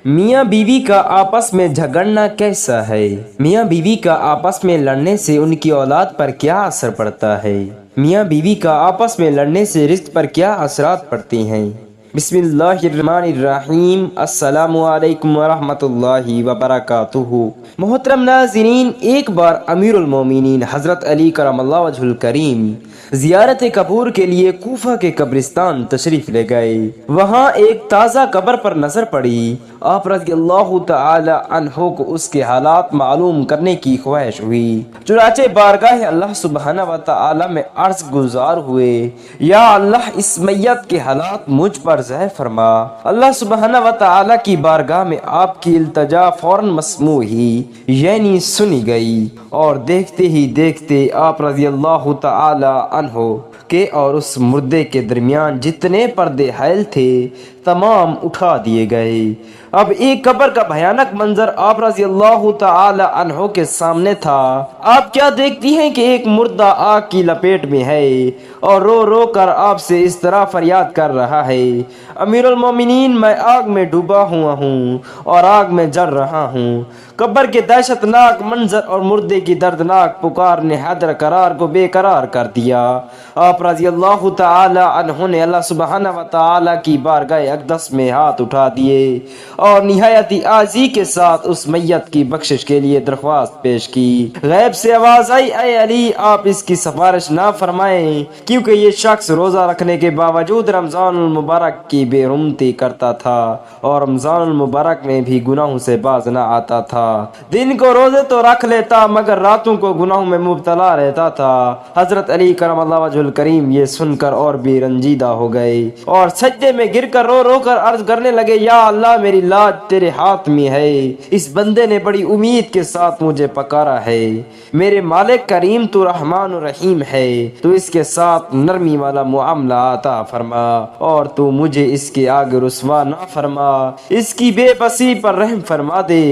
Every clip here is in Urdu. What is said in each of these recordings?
میاں بیوی کا آپس میں جھگڑنا کیسا ہے؟ میاں بیوی کا آپس میں لڑنے سے ان کی اولاد پر کیا اثر پڑتا ہے؟ میاں بیوی کا آپس میں لڑنے سے رزق پر کیا اثرات پڑتے ہیں؟ بسم اللہ الرحمن الرحیم۔ السلام علیکم ورحمۃ اللہ وبرکاتہ۔ محترم ناظرین، ایک بار امیر المومنین حضرت علی کرم اللہ وجہ الکریم زیارت قبور کے لیے کوفہ کے قبرستان تشریف لے گئے۔ وہاں ایک تازہ قبر پر نظر پڑی۔ آپ رضی اللہ تعالی عنہ کو اس کے حالات معلوم کرنے کی خواہش ہوئی، چنانچہ بارگاہ اللہ سبحانہ و تعالی میں عرض گزار ہوئے، یا اللہ اس میت کے حالات مجھ پر ظاہر فرما۔ اللہ سبحانہ و تعالی کی بارگاہ میں آپ کی التجا فوراً مسموع ہی، یعنی سنی گئی، اور دیکھتے ہی دیکھتے آپ رضی اللہ تعالی عنہ کے اور اس مردے کے درمیان جتنے پردے حائل تھے تمام اٹھا دیے گئے۔ اب ایک قبر کا بھیانک منظر آپ رضی اللہ تعالی عنہ کے سامنے تھا۔ آپ کیا دیکھتی ہیں کہ ایک مردہ آگ کی لپیٹ میں ہے اور رو رو کر آپ سے اس طرح فریاد کر رہا ہے، امیر المومنین میں آگ میں ڈوبا ہوا ہوں اور آگ میں جل رہا ہوں۔ قبر کے دہشت ناک منظر اور مردے کی دردناک پکار نے حیدر قرار کو بے قرار کر دیا۔ آپ رضی اللہ تعالی عنہ نے اللہ سبحانہ و تعالی کی بارگاہ اقدس میں ہاتھ اٹھا دیے اور نہایت عاجزی کے ساتھ اس میت کی بخشش کے لیے درخواست پیش کی۔ غیب سے آواز آئی، اے علی، آپ اس کی سفارش نہ فرمائیں، کیونکہ یہ شخص روزہ رکھنے کے باوجود رمضان المبارک کی بے رحمتی کرتا تھا اور رمضان المبارک میں بھی گناہوں سے باز نہ آتا تھا۔ دن کو روزے تو رکھ لیتا مگر راتوں کو گناہوں میں مبتلا رہتا تھا۔ حضرت علی کرم اللہ وجہ الکریم یہ سن کر اور بھی رنجیدہ ہو گئے اور سجدے میں گر کر رو رو کر عرض کرنے لگے، یا اللہ میری لاج تیرے ہاتھ میں ہے، اس بندے نے بڑی امید کے ساتھ مجھے پکارا ہے، میرے مالک کریم تو رحمان الرحیم ہے، تو اس کے ساتھ نرمی والا معاملہ عطا فرما اور تو مجھے اس کے آگے رسوا نہ فرما، اس کی بے بسی پر رحم فرما دے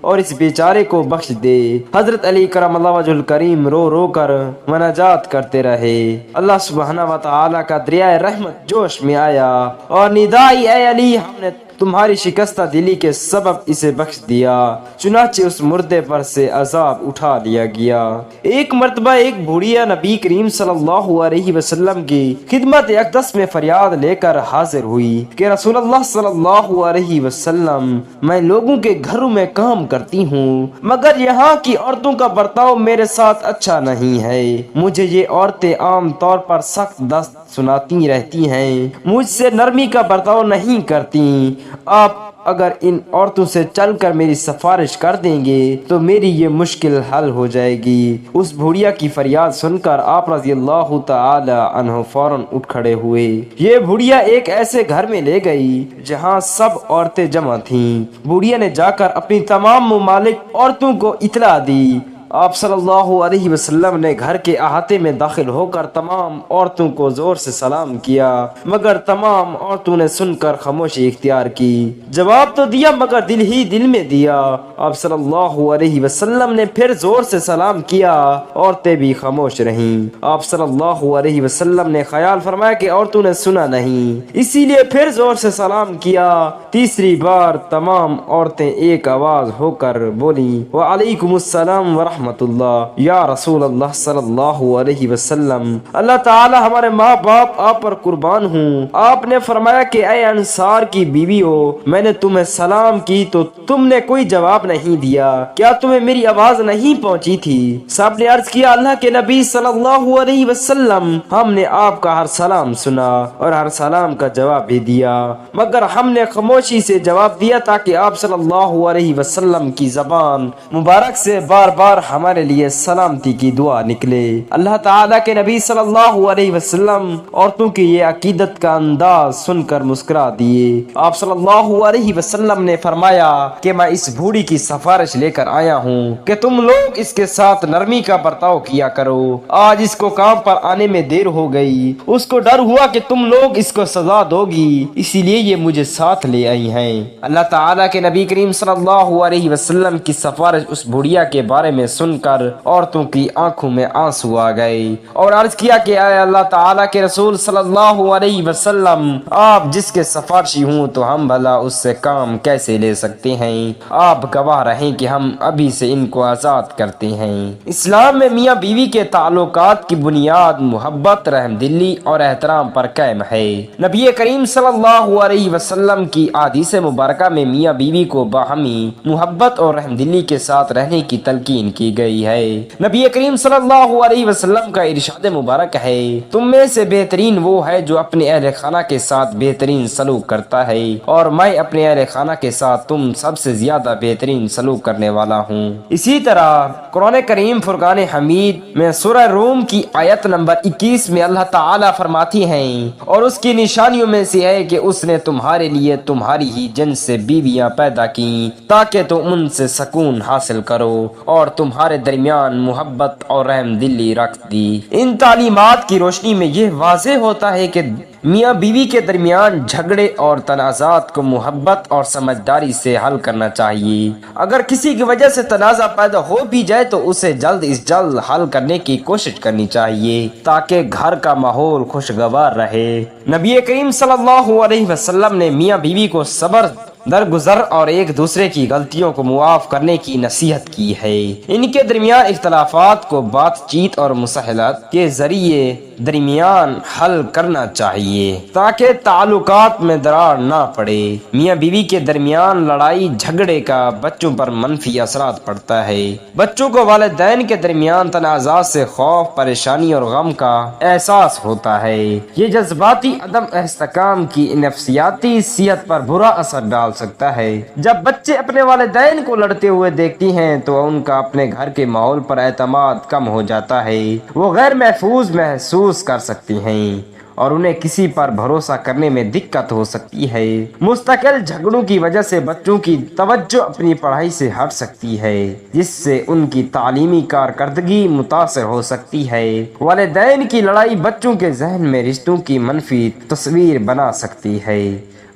اور اس بیچارے کو بخش دے۔ حضرت علی کرم اللہ وجہ الکریم رو رو کر مناجات کرتے رہے۔ اللہ سبحانہ و تعالی کا دریائے رحمت جوش میں آیا اور ندائی، اے علی، ہم نے تمہاری شکستہ دلی کے سبب اسے بخش دیا۔ چنانچہ اس مردے پر سے عذاب اٹھا لیا گیا۔ ایک مرتبہ ایک بوڑھیا نبی کریم صلی اللہ علیہ وسلم کی خدمت اقدس میں فریاد لے کر حاضر ہوئی کہ رسول اللہ صلی اللہ علیہ وسلم، میں لوگوں کے گھروں میں کام کرتی ہوں مگر یہاں کی عورتوں کا برتاؤ میرے ساتھ اچھا نہیں ہے، مجھے یہ عورتیں عام طور پر سخت دست سناتی رہتی ہیں، مجھ سے نرمی کا برتاؤ نہیں کرتی، آپ اگر ان عورتوں سے چل کر میری سفارش کر دیں گے تو میری یہ مشکل حل ہو جائے گی۔ اس بھوڑیا کی فریاد سن کر آپ رضی اللہ تعالی عنہ فوراً اٹھ کھڑے ہوئے۔ یہ بھوڑیا ایک ایسے گھر میں لے گئی جہاں سب عورتیں جمع تھیں۔ بھوڑیا نے جا کر اپنی تمام ممالک عورتوں کو اطلاع دی۔ آپ صلی اللہ علیہ وسلم نے گھر کے احاطے میں داخل ہو کر تمام عورتوں کو زور سے سلام کیا مگر تمام عورتوں نے سن کر خاموشی اختیار کی۔ جواب تو دیا مگر دل ہی دل میں دیا۔ آپ صلی اللہ علیہ وسلم نے پھر زور سے سلام کیا، عورتیں بھی خاموش رہیں۔ آپ صلی اللہ علیہ وسلم نے خیال فرمایا کہ عورتوں نے سنا نہیں، اسی لیے پھر زور سے سلام کیا۔ تیسری بار تمام عورتیں ایک آواز ہو کر بولیں، وعلیکم السلام ورحمۃ اللہ، یا رسول اللہ صلی اللہ علیہ وسلم، اللہ تعالی ہمارے ماں باپ آپ پر قربان ہوں۔ آپ نے فرمایا کہ اے انصار کی بیوی ہو، میں نے تمہیں سلام کی تو تم نے کوئی جواب نہیں دیا، کیا تمہیں میری آواز نہیں پہنچی تھی؟ سب نے عرض کیا، اللہ کے نبی صلی اللہ علیہ وسلم، ہم نے آپ کا ہر سلام سنا اور ہر سلام کا جواب بھی دیا مگر ہم نے خاموشی سے جواب دیا تاکہ آپ صلی اللہ علیہ وسلم کی زبان مبارک سے بار بار ہمارے لیے سلامتی کی دعا نکلے۔ اللہ تعالیٰ کے نبی صلی اللہ علیہ وسلم عورتوں کی یہ عقیدت کا انداز سن کر مسکرا دیے۔ آپ صلی اللہ علیہ وسلم نے فرمایا کہ میں اس بوڑھی کی سفارش لے کر آیا ہوں کہ تم لوگ اس کے ساتھ نرمی کا برتاؤ کیا کرو۔ آج اس کو کام پر آنے میں دیر ہو گئی، اس کو ڈر ہوا کہ تم لوگ اس کو سزا دو گی، اسی لیے یہ مجھے ساتھ لے آئی ہیں۔ اللہ تعالیٰ کے نبی کریم صلی اللہ علیہ وسلم کی سفارش اس بوڑھیا کے بارے میں سن کر عورتوں کی آنکھوں میں آنسو آ گئے اور عرض کیا کہ اے اللہ تعالیٰ کے رسول صلی اللہ علیہ وسلم، آپ جس کے سفارشی ہوں تو ہم بھلا اس سے کام کیسے لے سکتے ہیں؟ آپ گواہ رہیں کہ ہم ابھی سے ان کو آزاد کرتے ہیں۔ اسلام میں میاں بیوی کے تعلقات کی بنیاد محبت، رحم دلی اور احترام پر قائم ہے۔ نبی کریم صلی اللہ علیہ وسلم کی احادیث مبارکہ میں میاں بیوی کو باہمی محبت اور رحم دلی کے ساتھ رہنے کی تلقین کی گئی ہے۔ نبی کریم صلی اللہ علیہ وسلم کا ارشاد مبارک ہے، تم میں سے بہترین وہ ہے جو اپنے اہل خانہ کے ساتھ بہترین سلوک کرتا ہے، اور میں اپنے اہل خانہ کے ساتھ تم سب سے زیادہ بہترین سلوک کرنے والا ہوں۔ اسی طرح قرآن کریم فرقان حمید میں سورہ روم کی آیت نمبر 21 میں اللہ تعالیٰ فرماتی ہیں، اور اس کی نشانیوں میں سے ہے کہ اس نے تمہارے لیے تمہاری ہی جنس سے بیویاں پیدا کی تاکہ تم ان سے سکون حاصل کرو، اور تمہارے درمیان محبت اور رحم دلی رکھ دی۔ ان تعلیمات کی روشنی میں یہ واضح ہوتا ہے کہ میاں بیوی کے درمیان جھگڑے اور تنازعات کو محبت اور سمجھداری سے حل کرنا چاہیے۔ اگر کسی کی وجہ سے تنازع پیدا ہو بھی جائے تو اسے جلد از جلد حل کرنے کی کوشش کرنی چاہیے تاکہ گھر کا ماحول خوشگوار رہے۔ نبی کریم صلی اللہ علیہ وسلم نے میاں بیوی کو صبر، درگزر اور ایک دوسرے کی غلطیوں کو معاف کرنے کی نصیحت کی ہے۔ ان کے درمیان اختلافات کو بات چیت اور مصالحت کے ذریعے درمیان حل کرنا چاہیے تاکہ تعلقات میں درار نہ پڑے۔ میاں بیوی کے درمیان لڑائی جھگڑے کا بچوں پر منفی اثرات پڑتا ہے۔ بچوں کو والدین کے درمیان تنازعات سے خوف، پریشانی اور غم کا احساس ہوتا ہے۔ یہ جذباتی عدم استحکام کی نفسیاتی صحت پر برا اثر ڈال سکتا ہے۔ جب بچے اپنے والدین کو لڑتے ہوئے دیکھتی ہیں تو ان کا اپنے گھر کے ماحول پر اعتماد کم ہو جاتا ہے، وہ غیر محفوظ محسوس کر سکتی ہیں اور انہیں کسی پر بھروسہ کرنے میں دقت ہو سکتی ہے۔ مستقل جھگڑوں کی وجہ سے بچوں کی توجہ اپنی پڑھائی سے ہٹ سکتی ہے، جس سے ان کی تعلیمی کارکردگی متاثر ہو سکتی ہے۔ والدین کی لڑائی بچوں کے ذہن میں رشتوں کی منفی تصویر بنا سکتی ہے۔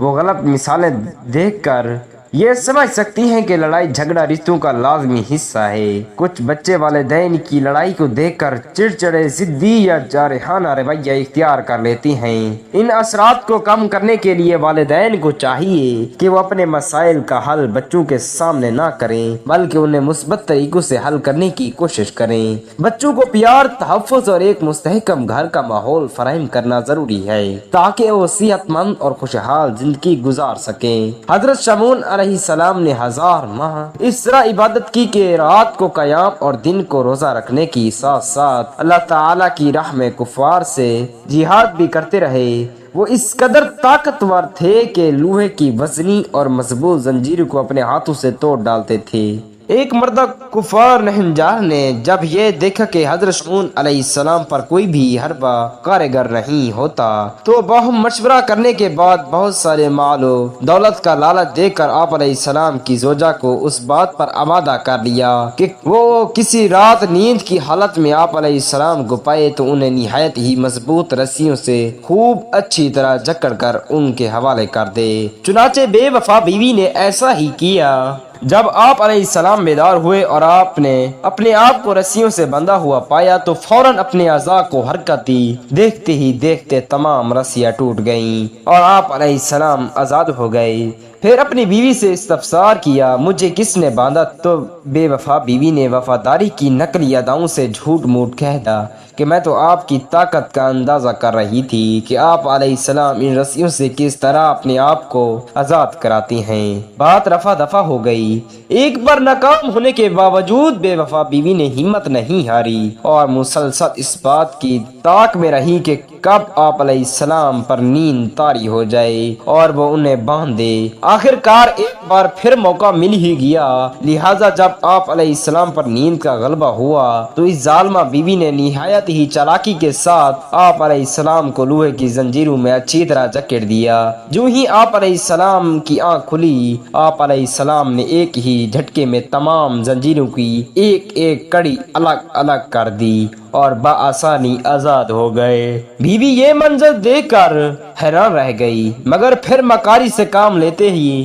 وہ غلط مثالیں دیکھ کر یہ سمجھ سکتی ہیں کہ لڑائی جھگڑا رشتوں کا لازمی حصہ ہے۔ کچھ بچے والدین کی لڑائی کو دیکھ کر چڑچڑے، ضدی یا جارحانہ رویہ اختیار کر لیتے ہیں۔ ان اثرات کو کم کرنے کے لیے والدین کو چاہیے کہ وہ اپنے مسائل کا حل بچوں کے سامنے نہ کریں بلکہ انہیں مثبت طریقوں سے حل کرنے کی کوشش کریں۔ بچوں کو پیار، تحفظ اور ایک مستحکم گھر کا ماحول فراہم کرنا ضروری ہے تاکہ وہ صحت مند اور خوشحال زندگی گزار سکیں۔ حضرت شمعون علیہ السلام نے 1000 ماہ اس طرح عبادت کی کہ رات کو قیام اور دن کو روزہ رکھنے کی ساتھ ساتھ اللہ تعالیٰ کی راہ میں کفار سے جہاد بھی کرتے رہے۔ وہ اس قدر طاقتور تھے کہ لوہے کی وزنی اور مضبوط زنجیروں کو اپنے ہاتھوں سے توڑ ڈالتے تھے۔ ایک مردہ کفار نہنجار نے جب یہ دیکھا کہ حضرت شمعون علیہ السلام پر کوئی بھی حربہ کارگر نہیں ہوتا تو باہم مشورہ کرنے کے بعد بہت سارے مال و دولت کا لالچ دے کر آپ علیہ السلام کی زوجہ کو اس بات پر آمادہ کر لیا کہ وہ کسی رات نیند کی حالت میں آپ علیہ السلام کو پائے تو انہیں نہایت ہی مضبوط رسیوں سے خوب اچھی طرح جکڑ کر ان کے حوالے کر دے۔ چنانچہ بے وفا بیوی نے ایسا ہی کیا۔ جب آپ علیہ السلام بیدار ہوئے اور آپ نے اپنے آپ کو رسیوں سے بندھا ہوا پایا تو فوراً اپنے اعضاء کو حرکت دی۔ دیکھتے ہی دیکھتے تمام رسیاں ٹوٹ گئیں اور آپ علیہ السلام آزاد ہو گئے۔ پھر اپنی بیوی سے استفسار کیا، مجھے کس نے باندھا؟ تو بے وفا بیوی نے وفاداری کی نقلی اداؤں سے جھوٹ موٹ کہہ دا کہ میں تو آپ کی طاقت کا اندازہ کر رہی تھی کہ آپ علیہ السلام ان رسیوں سے کس طرح اپنے آپ کو آزاد کراتی ہیں۔ بات رفع دفع ہو گئی۔ ایک بار ناکام ہونے کے باوجود بے وفا بیوی نے ہمت نہیں ہاری اور مسلسل اس بات کی تاک میں رہی کہ کب آپ علیہ السلام پر نیند طاری ہو جائے اور وہ انہیں باندھ دے۔ آخر کار ایک بار پھر موقع مل ہی گیا، لہٰذا جب آپ علیہ السلام پر نیند کا غلبہ ہوا تو اس ظالمہ بیوی نے نہایت ہی چالاکی کے ساتھ آپ علیہ السلام کو لوہے کی زنجیروں میں اچھی طرح جکڑ دیا۔ جو ہی آپ علیہ السلام کی آنکھ کھلی، آپ علیہ السلام نے ایک ہی جھٹکے میں تمام زنجیروں کی ایک ایک کڑی الگ الگ کر دی اور بآسانی آزاد ہو گئے۔ بیوی یہ منظر دیکھ کر حیران رہ گئی، مگر پھر مکاری سے کام لیتے ہی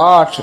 8